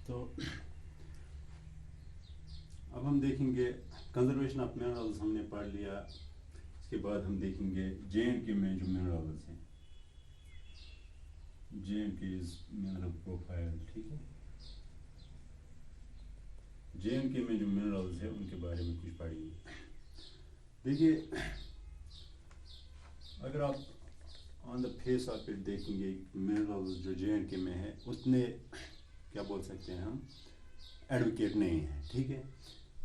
तो अब हम देखेंगे कंजर्वेशन ऑफ मिनरल्स हमने पढ़ लिया। इसके बाद हम देखेंगे जे.एंड.के में जो मिनरल्स हैं, जे.एंड.के इज मिनरल प्रोफाइल। ठीक है, जे.एंड.के में जो मिनरल्स है उनके बारे में कुछ पढ़ेंगे। देखिए, अगर आप on the face of it देखेंगे मिनरल्स जो जे.एंड.के में है उतने क्या बोल सकते हैं हम एडवोकेट नहीं है। ठीक है,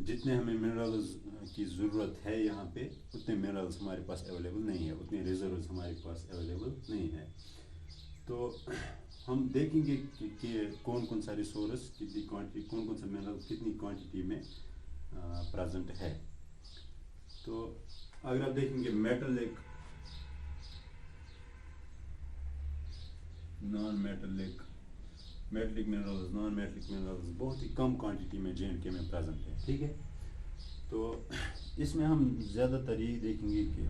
जितने हमें मिनरल्स की ज़रूरत है यहाँ पे उतने मिनरल्स हमारे पास अवेलेबल नहीं है, उतने रिजर्व्स हमारे पास अवेलेबल नहीं है। तो हम देखेंगे कि कौन कौन सा रिसोर्स कितनी क्वांटिटी, कौन कौन सा मिनरल कितनी क्वांटिटी में प्रेजेंट है। तो अगर आप देखेंगे metallic, non metallic, metallic minerals, non metallic minerals बहुत ही कम क्वांटिटी में जे.एंड.के में प्रेजेंट है। ठीक है, तो इसमें हम ज़्यादातर ये देखेंगे कि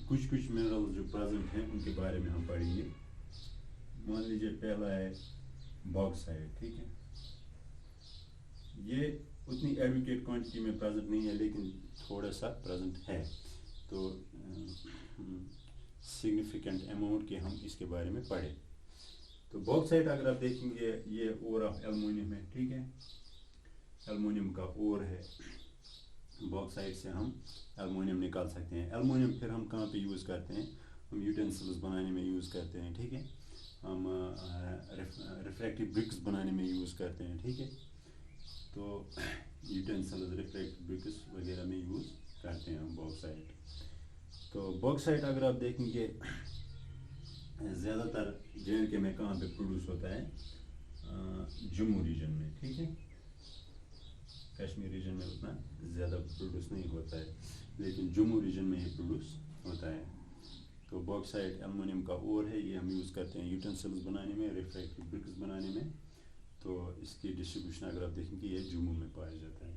कुछ कुछ मिनरल्स जो प्रेजेंट हैं उनके बारे में हम पढ़ेंगे। मान लीजिए पहला है बॉक्साइट। ठीक है, ये उतनी एडवोकेट क्वांटिटी में प्रेजेंट नहीं है लेकिन थोड़ा सा प्रेजेंट है। तो सिग्निफिकेंट अमाउंट के हम इसके बारे में पढ़ें। तो बॉक्साइट अगर आप देखेंगे ये ओर ऑफ एल्युमिनियम है। ठीक है, एल्युमिनियम का ओर है, बॉक्साइट से हम एल्युमिनियम निकाल सकते हैं। एल्युमिनियम फिर हम कहाँ पे यूज़ करते हैं, हम यूटेंसिल्स बनाने में यूज़ करते हैं। ठीक है, हम रिफ्रैक्टिव ब्रिक्स बनाने में यूज़ करते हैं। ठीक है, तो यूटेंसिल्स, रिफ्रैक्टिव ब्रिक्स वगैरह में यूज़ करते हैं हम बॉक्साइट। तो बॉक्साइट अगर आप देखेंगे ज़्यादातर जे.एंड.के में कहाँ पे प्रोड्यूस होता है, जम्मू रीजन में। ठीक है, कश्मीर रीजन में उतना ज़्यादा प्रोड्यूस नहीं होता है लेकिन जम्मू रीजन में ये प्रोड्यूस होता है। तो बॉक्साइट एल्युमिनियम का ओर है, ये हम यूज़ करते हैं यूटेंसिल्स बनाने में, रिफ्रैक्टिव ब्रिक्स बनाने में। तो इसकी डिस्ट्रीब्यूशन अगर आप देखेंगे ये जम्मू में पाया जाता है।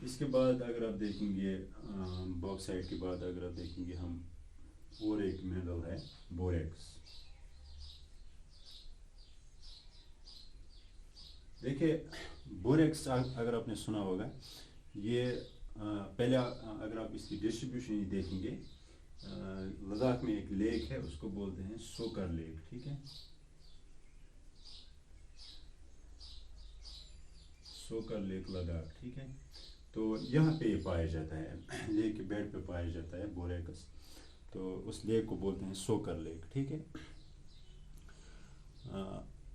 इसके बाद अगर आप देखेंगे बॉक्साइट के बाद अगर आप देखेंगे हम और एक मिनरल है बोरेक्स। देखिए, बोरेक्स अगर आपने सुना होगा, ये पहले अगर आप इसकी डिस्ट्रीब्यूशन ही देखेंगे, लद्दाख में एक लेक है उसको बोलते हैं सोकर लेक। ठीक है, सोकर लेक लद्दाख। ठीक है, तो यहाँ पे ये पाया जाता है, लेक के बेड पे पाया जाता है बोरेक्स। तो उस लेक को बोलते हैं सोकर लेक। ठीक है,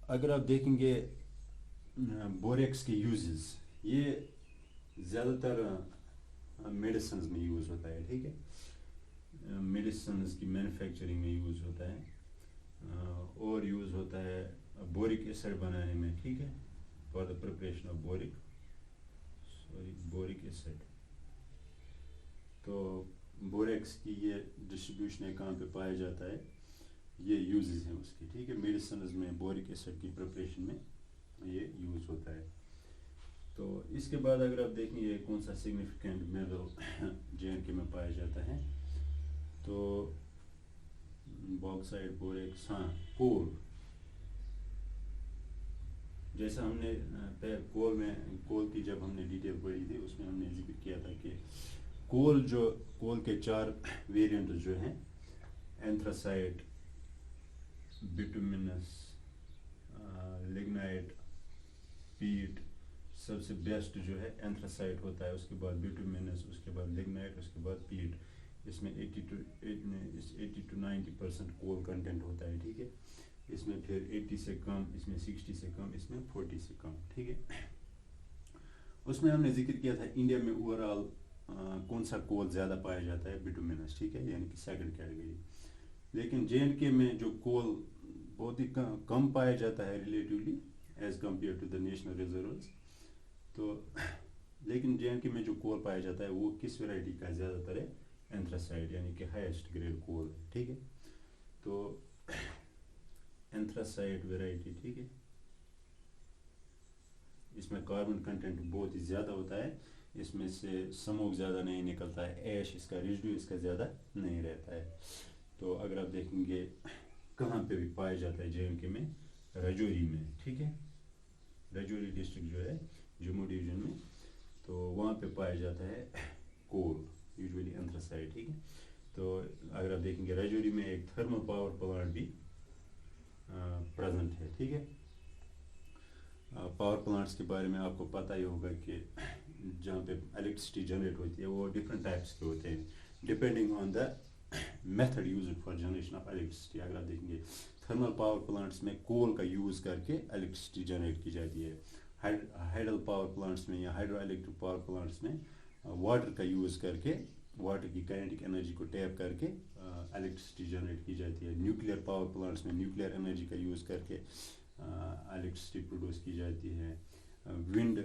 अगर आप देखेंगे बोरेक्स के यूजेस, ये ज़्यादातर मेडिसिन में यूज़ होता है। ठीक है, मेडिसिन की मैन्युफैक्चरिंग में यूज़ होता है और यूज़ होता है बोरिक एसिड बनाने में। ठीक है, for the preparation of boric acid. तो बोरेक्स की ये डिस्ट्रीब्यूशन है, कहाँ पे पाया जाता है, ये यूजेस हैं उसकी। ठीक है, मेडिसिन में बोरिक एसिड की प्रिपरेशन में ये यूज़ होता है। तो इसके बाद अगर आप देखेंगे कौन सा सिग्निफिकेंट मिनरल जे.एंड.के में पाया जाता है, तो बॉक्साइट, बोरेक्स, हाँ कोल। जैसा हमने कोल की जब हमने डिटेल पढ़ी थी उसमें हमने जिक्र किया था कि कोल के 4 वेरिएंट जो हैं, एंथ्रासाइट, बिटुमिनस, लिग्नाइट, पीट। सबसे बेस्ट जो है एंथ्रासाइट होता है, उसके बाद बिटुमिनस, उसके बाद लिग्नाइट, उसके बाद पीट। इसमें 80 to 90% कोल कंटेंट होता है। ठीक है, इसमें फिर 80 से कम, इसमें 60 से कम, इसमें 40 से कम। ठीक है, उसमें हमने जिक्र किया था इंडिया में ओवरऑल कौन सा कोल ज़्यादा पाया जाता है, बिटुमिनस। ठीक है, यानी कि सेकंड कैटेगरी। लेकिन जे.एंड.के में जो कोल बहुत ही कम पाया जाता है relatively as compare to the national reserves. तो लेकिन जे.एंड.के में जो कोल पाया जाता है वो किस वैरायटी का ज़्यादातर है, एंथ्रासाइट, यानी कि हाईएस्ट ग्रेड कोल है। ठीक है, तो एंथ्रासाइट वैरायटी। ठीक है, इसमें कार्बन कंटेंट बहुत ही ज़्यादा होता है, इसमें से स्मोक ज़्यादा नहीं निकलता है, ऐश इसका रेजिड्यू इसका ज़्यादा नहीं रहता है। तो अगर आप देखेंगे कहाँ पे भी पाया जाता है जे.एंड.के में, राजौरी में, ठीक है, राजौरी डिस्ट्रिक्ट जो है जम्मू डिवीजन में, तो वहाँ पे पाया जाता है कोल, यूजुअली एंथ्रासाइट, ठीक है। तो अगर आप देखेंगे राजौरी में एक थर्मल पावर प्लांट भी प्रेजेंट है, ठीक है। पावर प्लांट्स के बारे में आपको पता ही होगा कि जहाँ पे इलेक्ट्रिसिटी जनरेट होती है वो डिफरेंट टाइप्स के होते हैं, depending on the method used for generation of electricity. अगर आप देखेंगे थर्मल पावर प्लांट्स में कोल का यूज़ करके इलेक्ट्रिसिटी जनरेट की जाती है, हाइडल पावर प्लांट्स में या हाइड्रो इलेक्ट्रिक पावर प्लांट्स में वाटर का यूज़ करके, वाटर की काइनेटिक एनर्जी को टैप करके इलेक्ट्रिसिटी जनरेट की जाती है। न्यूक्लियर पावर प्लांट्स में न्यूक्लियर एनर्जी का यूज़ करके इलेक्ट्रिसिटी प्रोड्यूस की जाती है। विंड,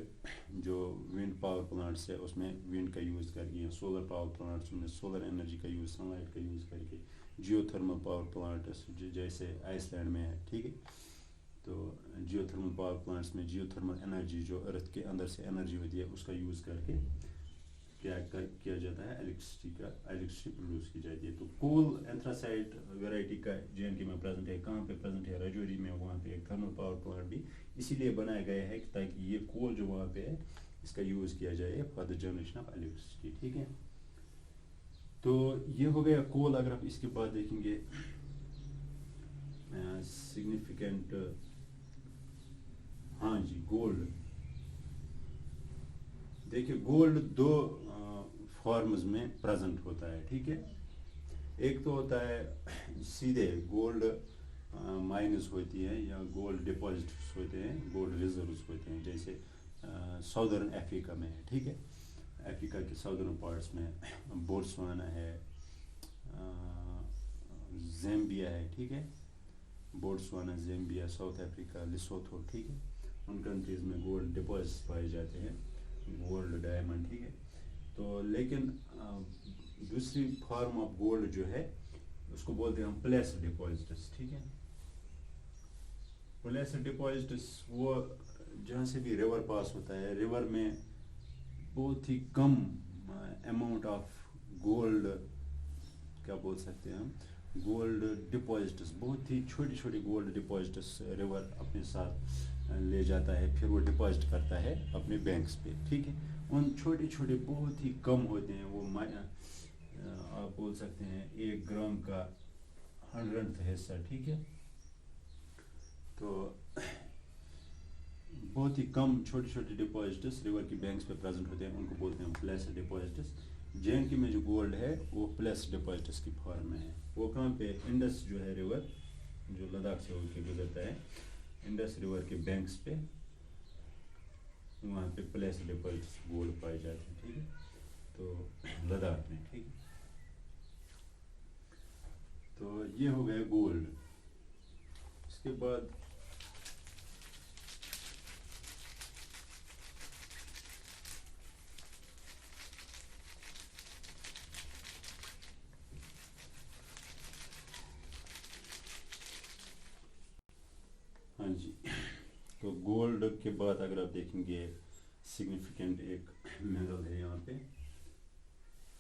जो विंड पावर प्लांट्स है उसमें विंड का यूज़ करके, सोलर पावर प्लांट्स में सोलर एनर्जी का यूज़, सनलाइट का यूज़ करके, जियोथर्मल पावर प्लांट्स जैसे आइसलैंड में है, ठीक है। तो जियोथर्मल पावर प्लांट्स में जियोथर्मल एनर्जी जो अर्थ के अंदर से एनर्जी होती है उसका यूज़ करके किया जाता है, इलेक्ट्रिसिटी प्रोड्यूस की जाती है। तो कोल एंथ्रासाइट वैरायटी का JNK में प्रेजेंट है। कहाँ पे प्रेजेंट है? राजौरी में। वहाँ पे एक थर्मल पावर प्लांट भी इसीलिए बनाया गया है ताकि ये कोल जो वहाँ पे है इसका यूज़ किया जाए for the generation of electricity, ठीक है। तो ये हो गया कोल। अगर आप इसके बाद देखेंगे सिग्निफिकेंट, हाँ जी, गोल्ड। देखिए गोल्ड दो फॉर्म्स में प्रेजेंट होता है, ठीक है। एक तो होता है सीधे गोल्ड माइनस होती है या गोल्ड डिपॉजिट्स होते हैं, गोल्ड रिजर्व्स होते हैं, जैसे साउदर्न अफ्रीका में है, ठीक है। अफ्रीका के साउदर्न पार्ट्स में बोट्सवाना है, ज़ैम्बिया है, ठीक है। बोट्सवाना, ज़ैम्बिया, साउथ अफ्रीका, लिसोथो, ठीक है। उन कंट्रीज़ में गोल्ड डिपॉजिट्स पाए जाते हैं, गोल्ड, डायमंड, ठीक है। तो लेकिन दूसरी फॉर्म ऑफ गोल्ड जो है उसको बोलते हैं हम प्लेस डिपॉजिट्स, ठीक है। प्लेस डिपॉजिट्स वो जहाँ से भी रिवर पास होता है, रिवर में बहुत ही कम अमाउंट ऑफ गोल्ड, क्या बोल सकते हैं हम, गोल्ड डिपॉजिट्स, बहुत ही छोटी छोटी गोल्ड डिपॉजिट्स रिवर अपने साथ ले जाता है, फिर वो डिपॉजिट करता है अपने बैंक्स पे, ठीक है। उन छोटे छोटे बहुत ही कम होते हैं वो, आप बोल सकते हैं 1 ग्राम का 100th हिस्सा, ठीक है। तो बहुत ही कम छोटे छोटे डिपॉजिट्स रिवर की बैंक्स पे प्रेजेंट होते हैं, उनको बोलते हैं प्लेस डिपॉजिट्स। JNK में जो गोल्ड है वो प्लेस डिपॉजिट्स की फॉर्म में है। वो कहाँ पे? इंडस जो है रिवर, जो लद्दाख से होकर गुजरता है, इंडस रिवर के बैंक्स पे, वहाँ पे प्लेस डिपॉजिट्स गोल्ड पाए जाते हैं, ठीक है। तो लद्दाख में, ठीक है। तो ये हो गया गोल्ड। इसके बाद हाँ जी, तो गोल्ड के बाद अगर आप देखेंगे सिग्निफिकेंट एक मिनरल है यहाँ पे,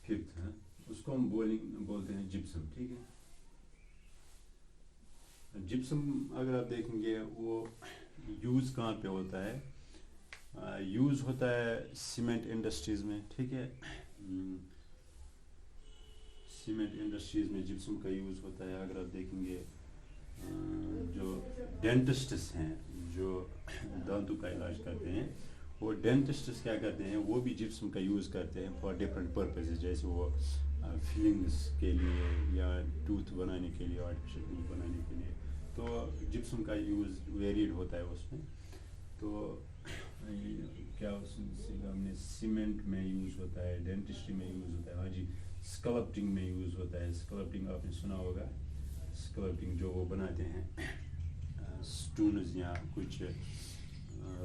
फिफ्थ है, उसको हम बोलते हैं जिप्सम, ठीक है। जिप्सम अगर आप देखेंगे वो यूज़ कहाँ पे होता है? यूज़ होता है सीमेंट इंडस्ट्रीज़ में, ठीक है। सीमेंट इंडस्ट्रीज़ में जिप्सम का यूज़ होता है। अगर आप देखेंगे जो डेंटिस्ट्स हैं, जो दांतों का इलाज करते हैं, वो डेंटिस्ट्स क्या करते हैं, वो भी जिप्सम का यूज़ करते हैं फॉर डिफरेंट पर्पसेस, जैसे वो फिलिंग्स के लिए या टूथ बनाने के लिए, आर्टिफिशियल टूथ बनाने के लिए। तो जिप्सम का यूज़ वेरिड होता है उसमें। तो क्या उसमें हमने सीमेंट में यूज़ होता है, डेंटिस्ट्री में यूज़ होता है, हाँ जी, स्कल्पटिंग में यूज़ होता है। स्कल्पटिंग आपने सुना होगा, स्कल्पटिंग जो वो बनाते हैं स्टोन्स या कुछ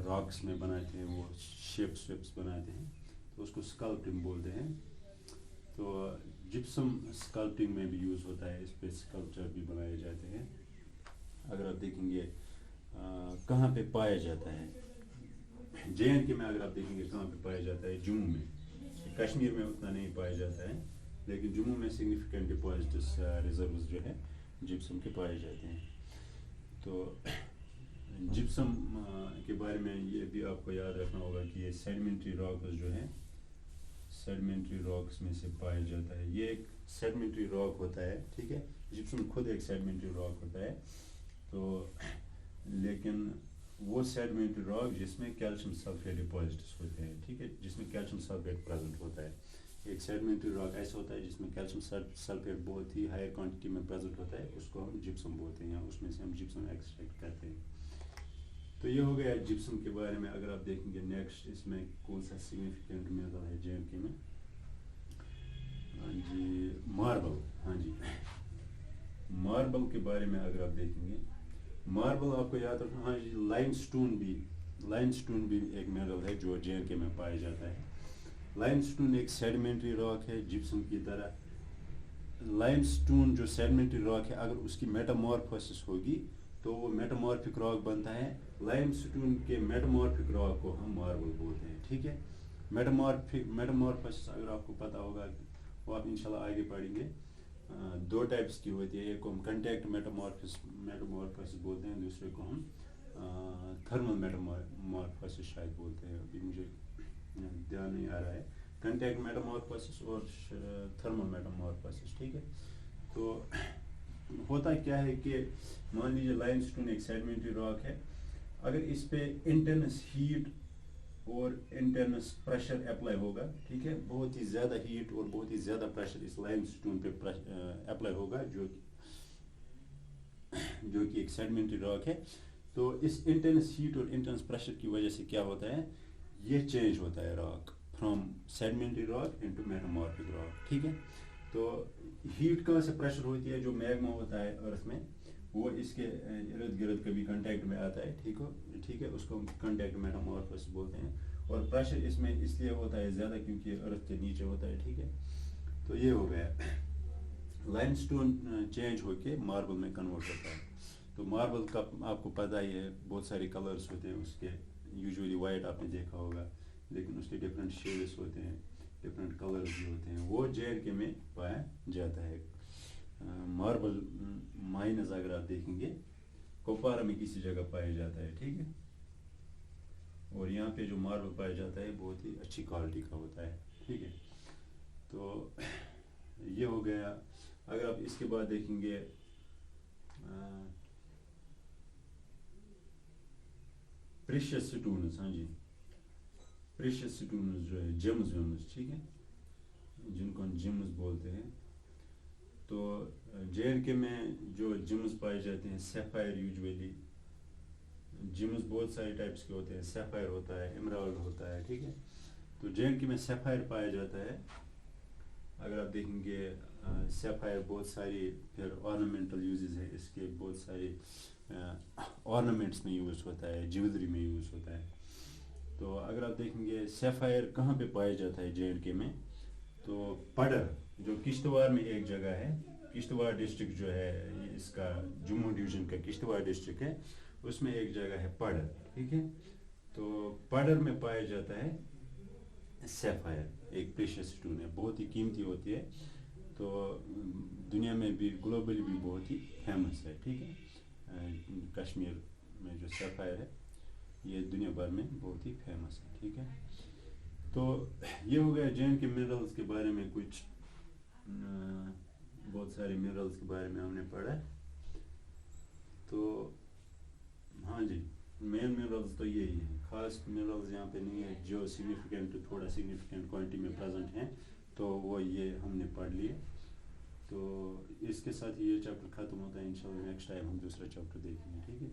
रॉक्स में बनाते हैं, वो शेप्स बनाते हैं, तो उसको स्कल्पटिंग बोलते हैं। तो जिप्सम स्कल्पटिंग में भी यूज़ होता है, इस पर स्कल्पचर भी बनाए जाते हैं। अगर आप देखेंगे कहाँ पे पाया जाता है, JNK में अगर आप देखेंगे कहाँ पे पाया जाता है, जम्मू में। कश्मीर में उतना नहीं पाया जाता है, लेकिन जम्मू में सिग्निफिकेंट डिपॉजिट्स रिजर्व्स जो है जिप्सम के पाए जाते हैं। तो जिप्सम के बारे में ये भी आपको याद रखना होगा कि ये सेडिमेंट्री रॉक्स जो है, सेडिमेंट्री रॉक्स में से पाया जाता है। ये एक सेडिमेंट्री रॉक होता है, ठीक है। जिप्सम खुद एक सेडिमेंट्री रॉक होता है। तो लेकिन वो सेडिमेंट्री रॉक जिसमें कैल्शियम सल्फेट डिपॉजिट्स होते हैं, ठीक है, जिसमें कैल्शियम सल्फेट प्रेजेंट होता है। एक सेडिमेंट्री रॉक ऐसा होता है जिसमें कैल्शियम सल्फेट बहुत ही हायर क्वांटिटी में प्रेजेंट होता है, उसको हम जिप्सम बोलते हैं, या उसमें से हम जिप्सम एक्सट्रैक्ट करते हैं। तो ये हो गया जिप्सम के बारे में। अगर आप देखेंगे नेक्स्ट, इसमें कौन सा सिग्निफिकेंट मिनरल है JNK में, हाँ जी, मार्बल। हाँ जी, मार्बल के बारे में अगर आप देखेंगे, मार्बल आपको याद रखना। हाँ जी, लाइमस्टोन भी एक मिनरल है जो JNK में पाया जाता है। लाइमस्टोन एक सेडिमेंट्री रॉक है जिप्सम की तरह। लाइमस्टोन जो सेडिमेंट्री रॉक है, अगर उसकी मेटामॉर्फोसिस होगी तो वो मेटामॉर्फिक रॉक बनता है। लाइमस्टोन के मेटामॉर्फिक रॉक को हम मार्बल बोलते हैं, ठीक है। मेटामॉर्फोसिस अगर आपको पता होगा वो आप इंशाल्लाह आगे पढ़ेंगे। दो टाइप्स की होती है, एक को हम कंटैक्ट मेटामॉर्फोसिस बोलते हैं, दूसरे को हम थर्मल मेटामॉर्फोसिस शायद बोलते हैं, अभी मुझे ध्यान नहीं आ रहा है। कंटैक्ट मेटामॉर्फोसिस और थर्मल मेटामॉर्फोसिस, ठीक है। तो होता क्या है कि मान लीजिए लाइमस्टोन एक सेडिमेंट्री रॉक है, अगर इस पे इंटेंस हीट और इंटेंस प्रेशर अप्लाई होगा, ठीक है, बहुत ही ज़्यादा हीट और बहुत ही ज़्यादा प्रेशर इस लाइमस्टोन पे अप्लाई होगा, जो कि एक सेडिमेंट्री रॉक है। तो इस इंटेंस हीट और इंटेंस प्रेशर की वजह से क्या होता है, ये चेंज होता है rock from sedimentary rock into metamorphic rock, ठीक है। तो हीट कहाँ से प्रेशर होती है, जो मैग्मा होता है अर्थ में, वो इसके इर्द गिर्द कभी कांटेक्ट में आता है, ठीक है, उसको हम कांटेक्ट मेटामॉर्फोसिस बोलते हैं। और प्रेशर इसमें इसलिए होता है ज़्यादा क्योंकि अर्थ के नीचे होता है, ठीक है। तो ये हो गया, लाइमस्टोन चेंज होके मार्बल में कन्वर्ट होता है। तो मार्बल का आपको पता ही है, बहुत सारे कलर्स होते हैं उसके, यूजुअली वाइट आपने देखा होगा, लेकिन उसके डिफरेंट शेड्स होते हैं, डिफरेंट कलर्स भी होते हैं, वो JNK में पाया जाता है। मार्बल माइनस अगर आप देखेंगे कोपारा में किसी जगह पाया जाता है, ठीक है। और यहाँ पे जो मार्बल पाया जाता है बहुत ही अच्छी क्वालिटी का होता है, ठीक है। तो ये हो गया। अगर आप इसके बाद देखेंगे प्रेशियस स्टोन्स, हाँ जी, प्रेशियस स्टोन्स जो है, जेम्स, ठीक है, जिनको हम जेम्स बोलते हैं। तो JNK में जो जेम्स पाए जाते हैं, सैफायर यूजुअली, जेम्स बहुत सारे टाइप्स के होते हैं, सैफायर होता है, एमराल्ड होता है, ठीक है। तो JNK में सैफायर पाया जाता है। अगर आप देखेंगे सैफायर बहुत सारी, फिर ऑर्नामेंटल यूजेस है इसके, बहुत सारे ऑर्नामेंट्स में यूज़ होता है, ज्वेलरी में यूज़ होता है। तो अगर आप देखेंगे सैफायर कहाँ पे पाया जाता है JNK में, तो पडर, जो किश्तवाड़ में एक जगह है, किश्तवाड़ डिस्ट्रिक्ट जो है इसका, जम्मू डिवीज़न का किश्तवाड़ डिस्ट्रिक्ट है, उसमें एक जगह है पडर, ठीक है। तो पडर में पाया जाता है सैफायर, एक प्रेशियस स्टोन है, बहुत ही कीमती होती है। तो दुनिया में भी, ग्लोबली भी बहुत ही फेमस है, ठीक है। कश्मीर में जो सैफायर है ये दुनिया भर में बहुत ही फेमस है, ठीक है। तो ये हो गया JNK मिनरल्स के बारे में कुछ, बहुत सारे मिनरल्स के बारे में हमने पढ़ा। तो हाँ जी, मेन मिनरल्स तो यही हैं, खास मिनरल्स यहाँ पे नहीं है, जो सिग्निफिकेंट, थोड़ा सिग्निफिकेंट क्वांटिटी में प्रेजेंट हैं, तो वो ये हमने पढ़ लिए। तो इसके साथ ये चैप्टर ख़त्म होता है, इंशाल्लाह नेक्स्ट टाइम हम दूसरा चैप्टर देखेंगे, ठीक है।